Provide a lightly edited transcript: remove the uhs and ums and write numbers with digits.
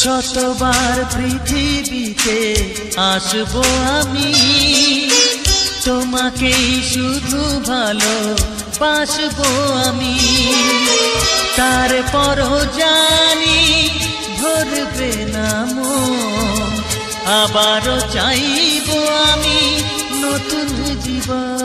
শতবার পৃথিবীতে আসবো আমি, তোমাকেই শুধু ভালোবাসবো আমি। তারপরও জানি ধরবে না মন, আবারও চাইবো আমি নতুন জীবন।